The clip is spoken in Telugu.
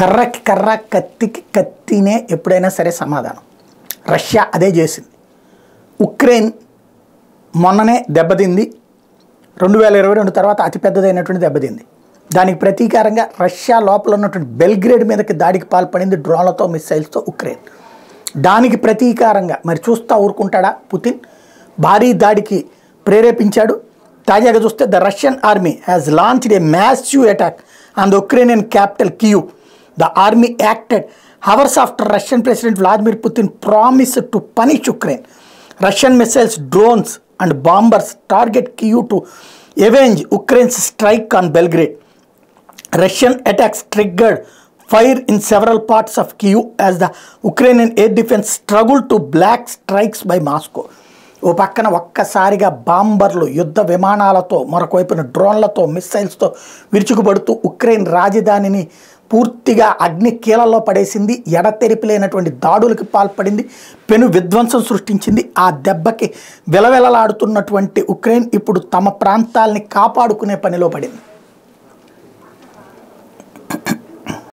కర్రకి కర్ర, కత్తికి కత్తినే ఎప్పుడైనా సరే సమాధానం. రష్యా అదే చేసింది. ఉక్రెయిన్ మొన్ననే దెబ్బతింది, 2022 తర్వాత అతిపెద్దదైనటువంటి దెబ్బతింది. దానికి ప్రతీకారంగా రష్యా లోపల ఉన్నటువంటి బెల్గ్రేడ్ మీదకి దాడికి పాల్పడింది డ్రోన్లతో, మిస్సైల్స్తో ఉక్రెయిన్. దానికి ప్రతీకారంగా మరి చూస్తూ ఊరుకుంటాడా పుతిన్? భారీ దాడికి ప్రేరేపించాడు. తాజాగా చూస్తే the Russian army has launched a massive attack on the Ukrainian capital Kyiv. The army acted hours after Russian President Vladimir Putin promised to punish Ukraine. Russian missiles, drones and bombers target Kyiv to avenge Ukraine's strike on Belgrade. Russian attacks triggered fire in several parts of Kyiv as the Ukrainian air defense struggled to block strikes by Moscow. ఓ పక్కన ఒక్కసారిగా బాంబర్లు, యుద్ధ విమానాలతో, మరొక వైపున డ్రోన్లతో, మిస్సైల్స్తో విరుచుకుపడుతూ ఉక్రెయిన్ రాజధానిని పూర్తిగా అగ్ని కీలల్లో పడేసింది. ఎడతెరిపి లేనటువంటి దాడులకు పాల్పడింది, పెను విధ్వంసం సృష్టించింది. ఆ దెబ్బకి విలవిలలాడుతున్నటువంటి ఉక్రెయిన్ ఇప్పుడు తమ ప్రాంతాలని కాపాడుకునే పనిలో పడింది.